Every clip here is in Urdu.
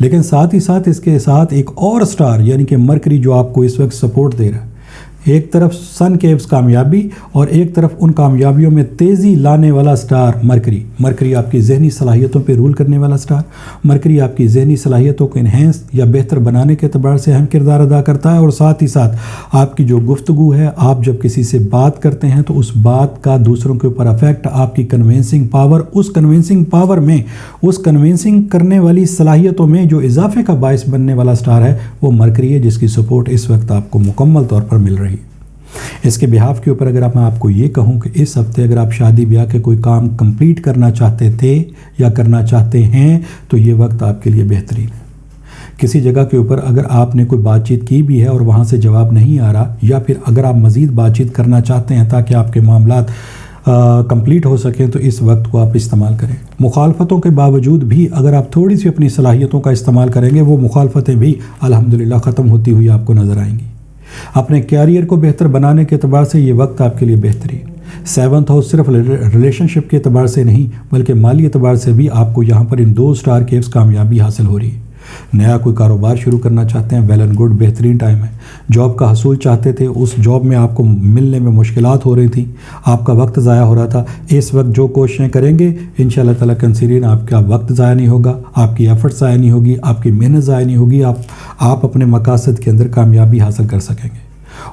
لیکن ساتھ ہی ساتھ اس کے ساتھ ایک اور سٹار یعنی کہ مرکری جو آپ کو اس وقت سپورٹ دے رہا ہے. ایک طرف سن کیوس کامیابی اور ایک طرف ان کامیابیوں میں تیزی لانے والا سٹار مرکری. مرکری آپ کی ذہنی صلاحیتوں پہ رول کرنے والا سٹار. مرکری آپ کی ذہنی صلاحیتوں کو انہینس یا بہتر بنانے کے اعتبار سے اہم کردار ادا کرتا ہے، اور ساتھ ہی ساتھ آپ کی جو گفتگو ہے، آپ جب کسی سے بات کرتے ہیں تو اس بات کا دوسروں کے اوپر افیکٹ، آپ کی کنونسنگ پاور، اس کنونسنگ پاور میں، اس کنونسنگ کرنے والی صلاحیتوں میں جو اضافے کا باعث بننے والا سٹار ہے وہ مرکری ہے، جس کی سپورٹ اس وقت آپ کو مکمل طور پر مل رہی ہے. اس کے بہاف کے اوپر اگر میں آپ کو یہ کہوں کہ اس ہفتے اگر آپ شادی بیاہ کے کوئی کام کمپلیٹ کرنا چاہتے تھے یا کرنا چاہتے ہیں تو یہ وقت آپ کے لیے بہترین ہے. کسی جگہ کے اوپر اگر آپ نے کوئی بات چیت کی بھی ہے اور وہاں سے جواب نہیں آ رہا، یا پھر اگر آپ مزید بات چیت کرنا چاہتے ہیں تاکہ آپ کے معاملات کمپلیٹ ہو سکیں تو اس وقت کو آپ استعمال کریں. مخالفتوں کے باوجود بھی اگر آپ تھوڑی سی اپنی صلاحیتوں کا استعمال کریں گے، وہ مخالفتیں بھی الحمدللہ ختم ہوتی ہوئی آپ کو نظر آئیں گی. اپنے کیریئر کو بہتر بنانے کے اعتبار سے یہ وقت آپ کے لیے بہترین. 7th ہاؤس صرف ریلیشن شپ کے اعتبار سے نہیں بلکہ مالی اعتبار سے بھی آپ کو یہاں پر ان 2 سٹار کیوس کامیابی حاصل ہو رہی ہے. نیا کوئی کاروبار شروع کرنا چاہتے ہیں، ویل اینڈ گڈ، بہترین ٹائم ہے. جاب کا حصول چاہتے تھے، اس جاب میں آپ کو ملنے میں مشکلات ہو رہی تھیں، آپ کا وقت ضائع ہو رہا تھا، اس وقت جو کوششیں کریں گے انشاءاللہ تعالیٰ کنسیرین آپ کا وقت ضائع نہیں ہوگا، آپ کی ایفرٹ ضائع نہیں ہوگی، آپ کی محنت ضائع نہیں ہوگی، آپ اپنے مقاصد کے اندر کامیابی حاصل کر سکیں گے.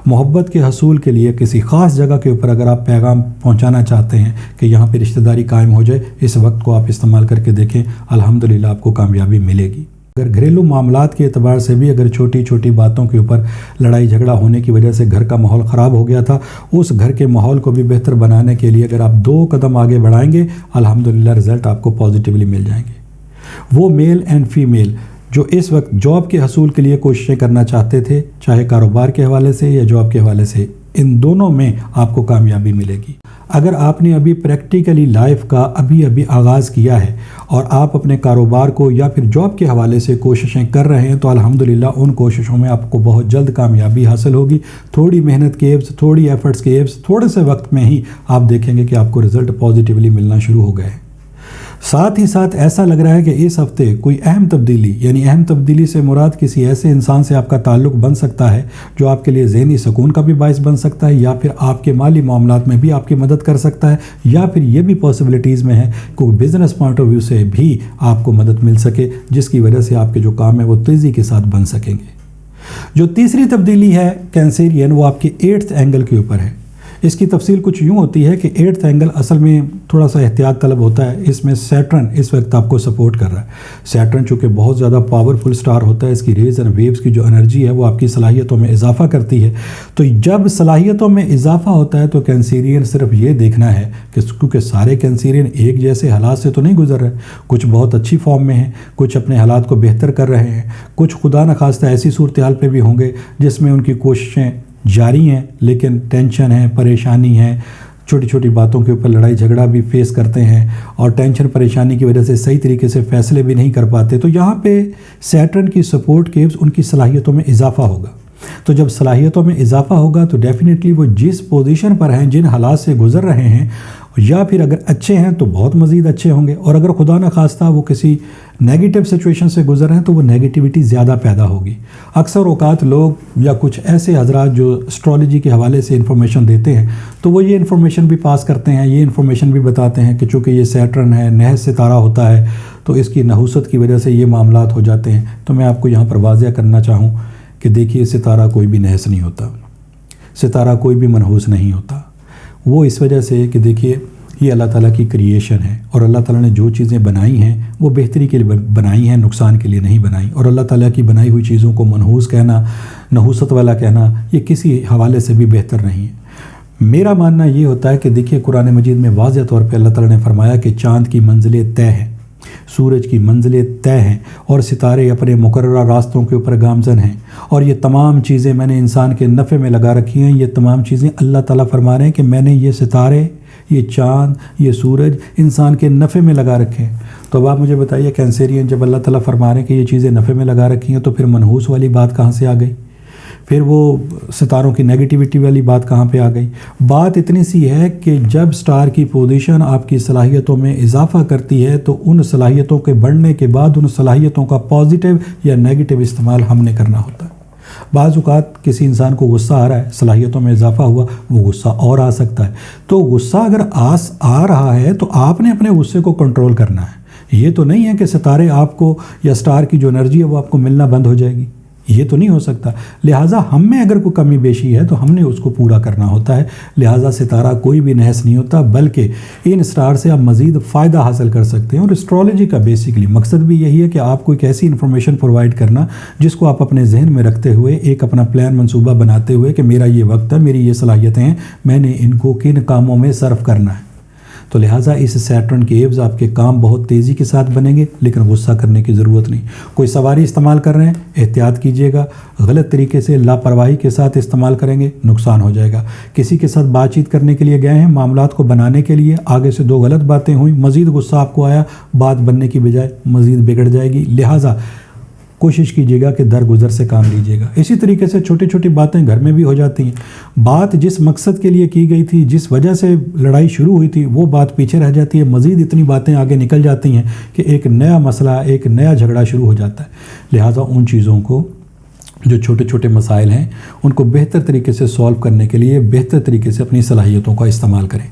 محبت کے حصول کے لیے کسی خاص جگہ کے اوپر اگر آپ پیغام پہنچانا چاہتے ہیں کہ یہاں پہ رشتہ داری قائم ہو جائے، اس وقت کو آپ استعمال کر کے دیکھیں، الحمدللہ آپ کو کامیابی ملے گی. اگر گھریلو معاملات کے اعتبار سے بھی اگر چھوٹی چھوٹی باتوں کے اوپر لڑائی جھگڑا ہونے کی وجہ سے گھر کا ماحول خراب ہو گیا تھا، اس گھر کے ماحول کو بھی بہتر بنانے کے لیے اگر آپ 2 قدم آگے بڑھائیں گے، الحمدللہ رزلٹ آپ کو پازیٹیولی مل جائیں گے. وہ میل اینڈ فیمیل جو اس وقت جاب کے حصول کے لیے کوششیں کرنا چاہتے تھے، چاہے کاروبار کے حوالے سے یا جاب کے حوالے سے، ان دونوں میں آپ کو کامیابی ملے گی. اگر آپ نے ابھی پریکٹیکلی لائف کا ابھی آغاز کیا ہے اور آپ اپنے کاروبار کو یا پھر جاب کے حوالے سے کوششیں کر رہے ہیں تو الحمدللہ ان کوششوں میں آپ کو بہت جلد کامیابی حاصل ہوگی. تھوڑی محنت کے عوض، تھوڑی ایفرٹس کے عوض، تھوڑے سے وقت میں ہی آپ دیکھیں گے کہ آپ کو رزلٹ پازیٹیولی ملنا شروع ہو گئے. ساتھ ہی ساتھ ایسا لگ رہا ہے کہ اس ہفتے کوئی اہم تبدیلی، یعنی اہم تبدیلی سے مراد کسی ایسے انسان سے آپ کا تعلق بن سکتا ہے جو آپ کے لیے ذہنی سکون کا بھی باعث بن سکتا ہے، یا پھر آپ کے مالی معاملات میں بھی آپ کی مدد کر سکتا ہے، یا پھر یہ بھی پاسبلٹیز میں ہے کہ بزنس پوائنٹ آف ویو سے بھی آپ کو مدد مل سکے، جس کی وجہ سے آپ کے جو کام ہے وہ تیزی کے ساتھ بن سکیں گے. جو تیسری تبدیلی ہے کینسیرین، وہ آپ کے 8th اینگل کے اوپر ہے. اس کی تفصیل کچھ یوں ہوتی ہے کہ 8th اینگل اصل میں تھوڑا سا احتیاط طلب ہوتا ہے. اس میں سیٹرن اس وقت آپ کو سپورٹ کر رہا ہے. سیٹرن چونکہ بہت زیادہ پاورفل سٹار ہوتا ہے، اس کی ریز اینڈ ویوز کی جو انرجی ہے وہ آپ کی صلاحیتوں میں اضافہ کرتی ہے. تو جب صلاحیتوں میں اضافہ ہوتا ہے تو کینسیرین صرف یہ دیکھنا ہے کہ کیونکہ سارے کینسیرین ایک جیسے حالات سے تو نہیں گزر رہے، کچھ بہت اچھی فارم میں ہیں، کچھ اپنے حالات کو بہتر کر رہے ہیں، کچھ خدا نخواستہ ایسی صورتحال پہ بھی ہوں گے جس میں ان کی کوششیں جاری ہیں لیکن ٹینشن ہے، پریشانی ہے، چھوٹی چھوٹی باتوں کے اوپر لڑائی جھگڑا بھی فیس کرتے ہیں اور ٹینشن پریشانی کی وجہ سے صحیح طریقے سے فیصلے بھی نہیں کر پاتے. تو یہاں پہ سیٹرن کی سپورٹ کے ان کی صلاحیتوں میں اضافہ ہوگا. تو جب صلاحیتوں میں اضافہ ہوگا تو ڈیفینیٹلی وہ جس پوزیشن پر ہیں، جن حالات سے گزر رہے ہیں، یا پھر اگر اچھے ہیں تو بہت مزید اچھے ہوں گے، اور اگر خدا نخواستہ وہ کسی نیگیٹو سچویشن سے گزر رہے ہیں تو وہ نیگیٹیوٹی زیادہ پیدا ہوگی. اکثر اوقات لوگ یا کچھ ایسے حضرات جو اسٹرالوجی کے حوالے سے انفارمیشن دیتے ہیں تو وہ یہ انفارمیشن بھی پاس کرتے ہیں، یہ انفارمیشن بھی بتاتے ہیں کہ چونکہ یہ سیٹرن ہے، نحس ستارہ ہوتا ہے، تو اس کی نحوست کی وجہ سے یہ معاملات ہو جاتے ہیں. تو میں آپ کو یہاں پر واضح کرنا چاہوں کہ دیکھیے ستارہ کوئی بھی نحس نہیں ہوتا، ستارہ کوئی بھی منحوس نہیں ہوتا. وہ اس وجہ سے کہ دیکھیے یہ اللہ تعالیٰ کی کریشن ہے، اور اللہ تعالیٰ نے جو چیزیں بنائی ہیں وہ بہتری کے لیے بنائی ہیں، نقصان کے لیے نہیں بنائی. اور اللہ تعالیٰ کی بنائی ہوئی چیزوں کو منحوس کہنا، نحوست والا کہنا، یہ کسی حوالے سے بھی بہتر نہیں ہے. میرا ماننا یہ ہوتا ہے کہ دیکھیے قرآن مجید میں واضح طور پہ اللہ تعالیٰ نے فرمایا کہ چاند کی منزلیں طے ہیں، سورج کی منزلیں طے ہیں، اور ستارے اپنے مقررہ راستوں کے اوپر گامزن ہیں، اور یہ تمام چیزیں میں نے انسان کے نفع میں لگا رکھی ہیں. یہ تمام چیزیں اللہ تعالیٰ فرما رہے ہیں کہ میں نے یہ ستارے، یہ چاند، یہ سورج انسان کے نفع میں لگا رکھے ہیں. تو اب آپ مجھے بتائیے کینسیرین جب اللہ تعالیٰ فرما رہے ہیں کہ یہ چیزیں نفع میں لگا رکھی ہیں تو پھر منحوس والی بات کہاں سے آ گئی؟ پھر وہ ستاروں کی نیگیٹیوٹی والی بات کہاں پہ آ گئی. بات اتنی سی ہے کہ جب سٹار کی پوزیشن آپ کی صلاحیتوں میں اضافہ کرتی ہے تو ان صلاحیتوں کے بڑھنے کے بعد ان صلاحیتوں کا پازیٹیو یا نیگیٹیو استعمال ہم نے کرنا ہوتا ہے. بعض اوقات کسی انسان کو غصہ آ رہا ہے، صلاحیتوں میں اضافہ ہوا، وہ غصہ اور آ سکتا ہے. تو غصہ اگر آ رہا ہے تو آپ نے اپنے غصے کو کنٹرول کرنا ہے. یہ تو نہیں ہے کہ ستارے آپ کو یا سٹار کی جو انرجی ہے وہ آپ کو ملنا بند ہو جائے گی، یہ تو نہیں ہو سکتا. لہٰذا ہم میں اگر کوئی کمی بیشی ہے تو ہم نے اس کو پورا کرنا ہوتا ہے. لہٰذا ستارہ کوئی بھی نحس نہیں ہوتا، بلکہ ان سٹار سے آپ مزید فائدہ حاصل کر سکتے ہیں. اور اسٹرالوجی کا بیسکلی مقصد بھی یہی ہے کہ آپ کو ایک ایسی انفارمیشن پرووائڈ کرنا جس کو آپ اپنے ذہن میں رکھتے ہوئے ایک اپنا پلان منصوبہ بناتے ہوئے کہ میرا یہ وقت ہے، میری یہ صلاحیتیں ہیں، میں نے ان کو کن کاموں میں صرف کرنا ہے. تو لہٰذا اس سیٹرن کے ایوز آپ کے کام بہت تیزی کے ساتھ بنیں گے، لیکن غصہ کرنے کی ضرورت نہیں. کوئی سواری استعمال کر رہے ہیں، احتیاط کیجیے گا. غلط طریقے سے لاپرواہی کے ساتھ استعمال کریں گے، نقصان ہو جائے گا. کسی کے ساتھ بات چیت کرنے کے لیے گئے ہیں، معاملات کو بنانے کے لیے، آگے سے 2 غلط باتیں ہوئیں، مزید غصہ آپ کو آیا، بات بننے کی بجائے مزید بگڑ جائے گی. لہٰذا کوشش کیجیے گا کہ درگزر سے کام لیجیے گا. اسی طریقے سے چھوٹی چھوٹی باتیں گھر میں بھی ہو جاتی ہیں. بات جس مقصد کے لیے کی گئی تھی، جس وجہ سے لڑائی شروع ہوئی تھی، وہ بات پیچھے رہ جاتی ہے. مزید اتنی باتیں آگے نکل جاتی ہیں کہ ایک نیا مسئلہ، ایک نیا جھگڑا شروع ہو جاتا ہے. لہٰذا ان چیزوں کو، جو چھوٹے چھوٹے مسائل ہیں، ان کو بہتر طریقے سے سولو کرنے کے لیے بہتر طریقے سے اپنی صلاحیتوں کا استعمال کریں.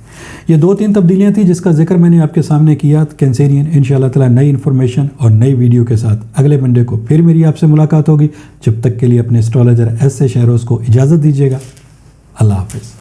یہ 2-3 تبدیلیاں تھیں جس کا ذکر میں نے آپ کے سامنے کیا. کینسیرین انشاءاللہ تعالی نئی انفارمیشن اور نئی ویڈیو کے ساتھ اگلے منڈے کو پھر میری آپ سے ملاقات ہوگی. جب تک کے لیے اپنے اسٹرالوجر ایس اے شہروز کو اجازت دیجیے گا. اللہ حافظ.